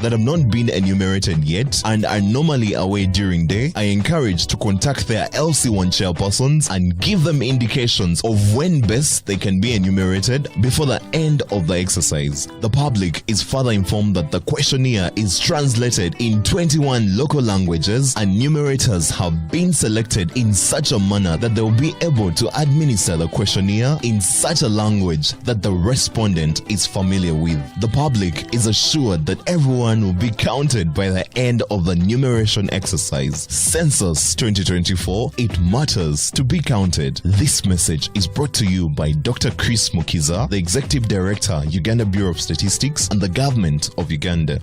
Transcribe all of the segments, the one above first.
that have not been enumerated yet and are normally away during day are encouraged to contact their LC1 chairpersons and give them indications of when best they can be enumerated before the end of the exercise. The public is further informed that the questionnaire is translated in 21 local languages and numerators have been selected in such a manner that they will be able to administer the questionnaire in such a language that the respondent is familiar with. The public is assured that everyone will be counted by the end of the numeration exercise. Census 2024, it matters to be counted. This message is brought to you by Dr. Chris Mukiza, the Executive Director, Uganda Bureau of Statistics, and the Government of Uganda.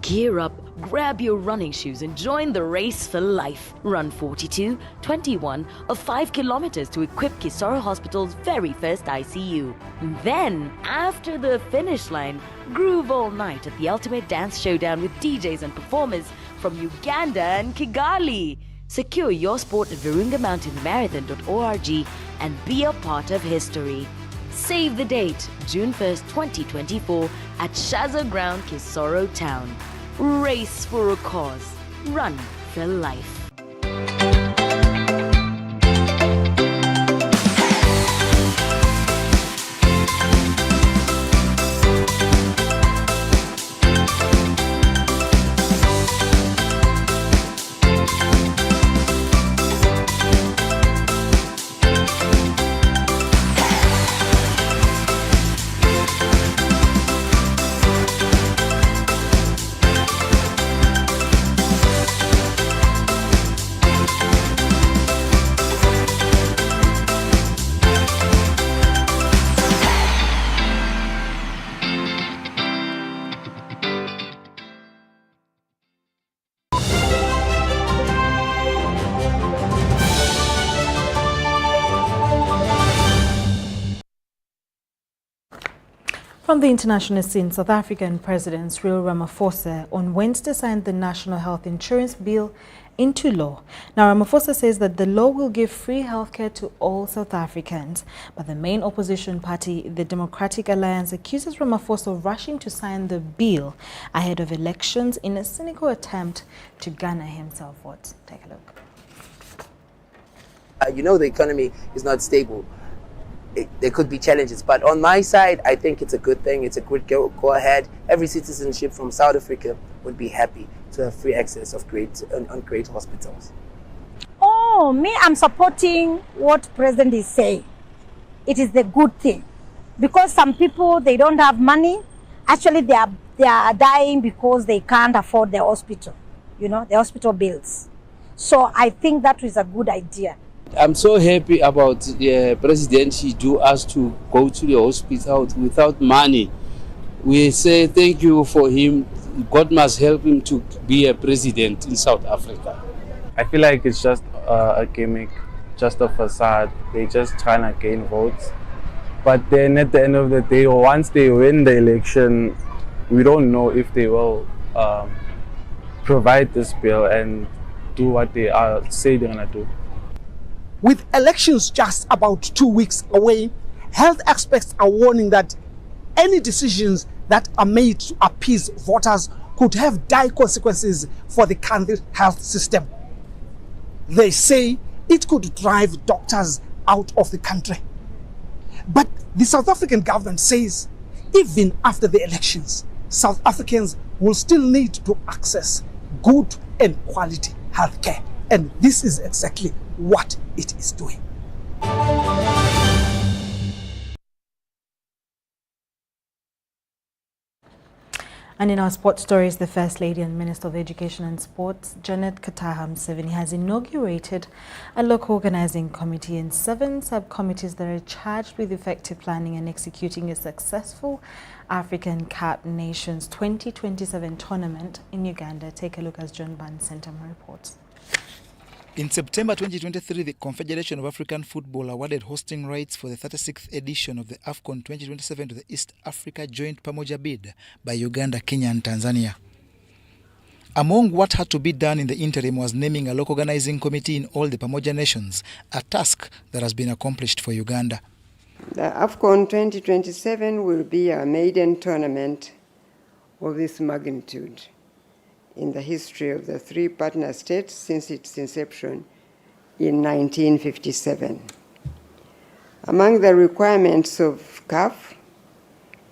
Gear up, grab your running shoes and join the race for life. Run 42, 21 or 5 kilometers to equip Kisoro Hospital's very first ICU. Then, after the finish line, groove all night at the ultimate dance showdown with DJs and performers from Uganda and Kigali. Secure your sport at virungamountainmarathon.org and be a part of history. Save the date, June 1st, 2024 at Shaza Ground, Kisoro Town. Race for a cause. Run for life. From the international scene, South African President Cyril Ramaphosa on Wednesday signed the National Health Insurance Bill into law. Now, Ramaphosa says that the law will give free healthcare to all South Africans. But the main opposition party, the Democratic Alliance, accuses Ramaphosa of rushing to sign the bill ahead of elections in a cynical attempt to garner himself votes. Take a look. The economy is not stable. There could be challenges, but on my side, I think it's a good thing. It's a good go ahead. Every citizenship from South Africa would be happy to have free access of great hospitals. Oh, me, I'm supporting what President is saying. It is the good thing, because some people, they don't have money. Actually, they are dying because they can't afford the hospital. The hospital bills. So I think that is a good idea. I'm so happy about the president. He do us to go to the hospital without money. We say thank you for him. God must help him to be a president in South Africa. I feel like it's just a gimmick, just a facade. They're just trying to gain votes. But then at the end of the day, once they win the election, we don't know if they will provide this bill and do what they say they're going to do. With elections just about 2 weeks away, health experts are warning that any decisions that are made to appease voters could have dire consequences for the country's health system. They say it could drive doctors out of the country. But the South African government says even after the elections, South Africans will still need to access good and quality health care. And this is exactly what it is doing. And in our sports stories, the First Lady and Minister of Education and Sports, Janet Kataha Museveni, has inaugurated a local organizing committee and 7 subcommittees that are charged with effective planning and executing a successful African Cup Nations 2027 tournament in Uganda. Take a look as John Ban Sentama reports. In September 2023, the Confederation of African Football awarded hosting rights for the 36th edition of the AFCON 2027 to the East Africa Joint Pamoja bid by Uganda, Kenya and Tanzania. Among what had to be done in the interim was naming a local organizing committee in all the Pamoja nations, a task that has been accomplished for Uganda. The AFCON 2027 will be a maiden tournament of this magnitude in the history of the 3 partner states since its inception in 1957. Among the requirements of CAF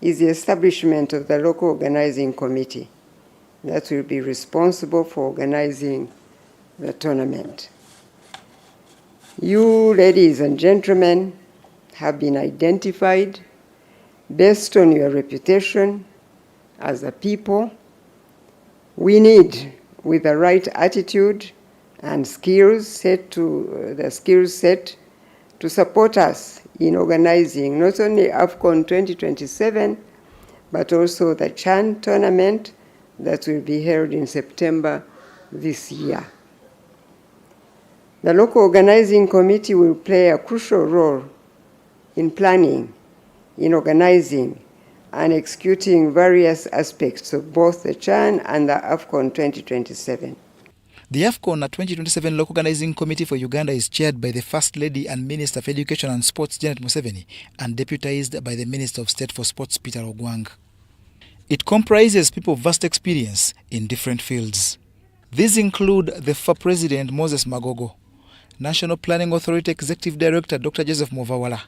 is the establishment of the local organizing committee that will be responsible for organizing the tournament. You, ladies and gentlemen, have been identified based on your reputation as a people we need, with the right attitude and skills set to support us in organizing not only AFCON 2027, but also the CHAN tournament that will be held in September this year. The local organizing committee will play a crucial role in planning, in organizing, and executing various aspects of both the CHAN and the AFCON 2027. The AFCON 2027 Local Organizing Committee for Uganda is chaired by the First Lady and Minister of Education and Sports, Janet Museveni, and deputized by the Minister of State for Sports, Peter Ogwang. It comprises people of vast experience in different fields. These include the FA President, Moses Magogo, National Planning Authority Executive Director, Dr. Joseph Movawala,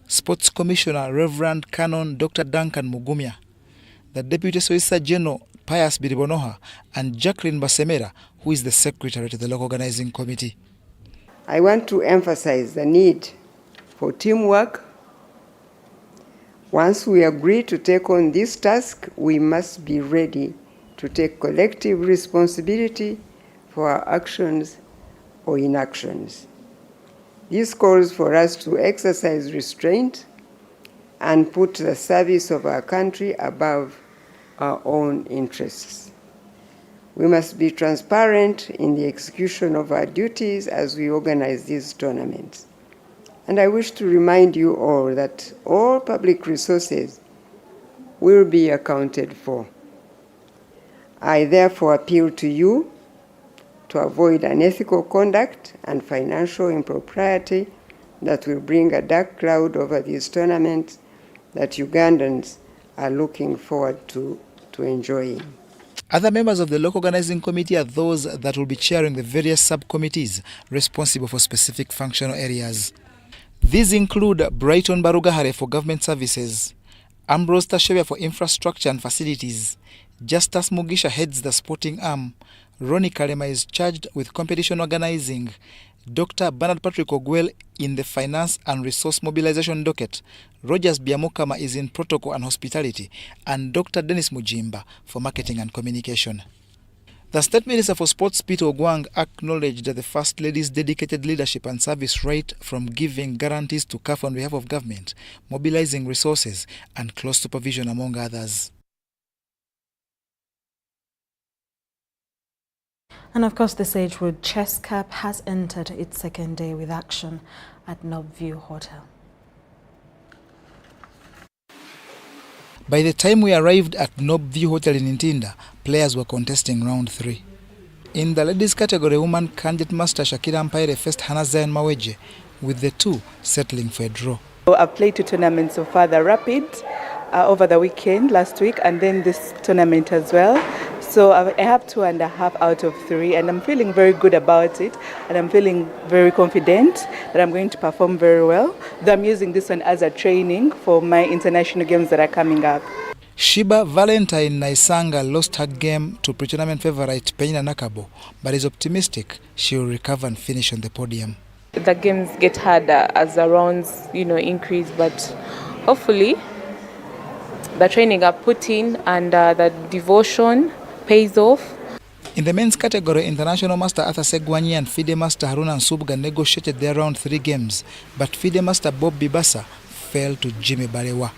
Sports Commissioner, Reverend Canon Dr. Duncan Mugumya, the Deputy Solicitor General, Pius Biribonoha, and Jacqueline Basemera, who is the Secretary to the Local Organizing Committee. I want to emphasize the need for teamwork. Once we agree to take on this task, we must be ready to take collective responsibility for our actions or inactions. This calls for us to exercise restraint and put the service of our country above our own interests. We must be transparent in the execution of our duties as we organize these tournaments. And I wish to remind you all that all public resources will be accounted for. I therefore appeal to you to avoid unethical conduct and financial impropriety that will bring a dark cloud over these tournaments that Ugandans are looking forward to enjoying. Other members of the Local Organizing Committee are those that will be chairing the various subcommittees responsible for specific functional areas. These include Brighton Barugahare for Government Services, Ambrose Tashevia for Infrastructure and Facilities, Justus Mugisha heads the sporting arm, Ronnie Kalema is charged with competition organizing, Dr. Bernard Patrick Ogwell in the Finance and Resource Mobilization docket, Rogers Biamukama is in Protocol and Hospitality, and Dr. Dennis Mujimba for Marketing and Communication. The State Minister for Sports, Peter Ogwang, acknowledged the First Lady's dedicated leadership and service right from giving guarantees to CAF on behalf of government, mobilizing resources, and close supervision, among others. And of course, the Sagewood Chess Cup has entered its second day with action at Nobview Hotel. By the time we arrived at Nobview Hotel in Ntinda, players were contesting round 3. In the ladies category, woman candidate master Shakira Mpaire faced Hannah Zayan Maweje, with the two settling for a draw. I've played 2 tournaments so far, the Rapid over the weekend last week, and then this tournament as well. So I have 2.5 out of 3, and I'm feeling very good about it, and I'm feeling very confident that I'm going to perform very well. Though I'm using this one as a training for my international games that are coming up. Shiba Valentine Naisanga lost her game to pre-tournament favorite Penina Nakabo, but is optimistic she will recover and finish on the podium. The games get harder as the rounds, increase, but hopefully the training I've put in and the devotion pays off. In the men's category, International Master Arthur Segwanyi and FIDE Master Haruna Nsubga negotiated their round 3 games, but FIDE Master Bob Bibasa fell to Jimmy Balewa.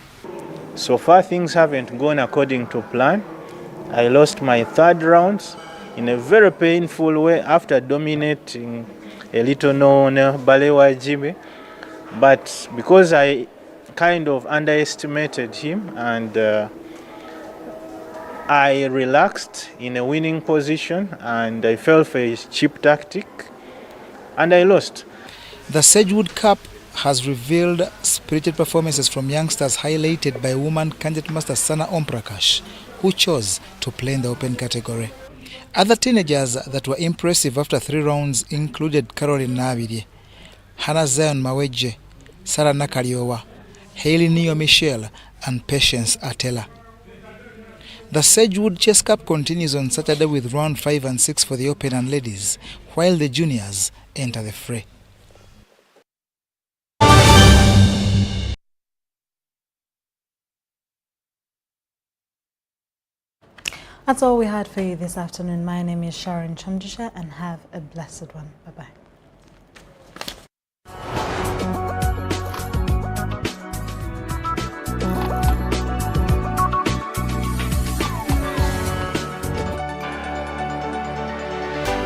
So far, things haven't gone according to plan. I lost my 3rd round in a very painful way after dominating a little known Balewa Jimmy. But because I kind of underestimated him and I relaxed in a winning position and I fell for a cheap tactic and I lost. The Sagewood Cup has revealed spirited performances from youngsters highlighted by woman candidate master Sana Omprakash, who chose to play in the open category. Other teenagers that were impressive after 3 rounds included Caroline Nabidi, Hannah Zion Maweje, Sarah Nakariowa, Hailey Neo Michelle, and Patience Atela. The Sagewood Chess Cup continues on Saturday with round 5 and 6 for the open and ladies, while the juniors enter the fray. That's all we had for you this afternoon. My name is Sharon Kyomugisha, and have a blessed one. Bye-bye.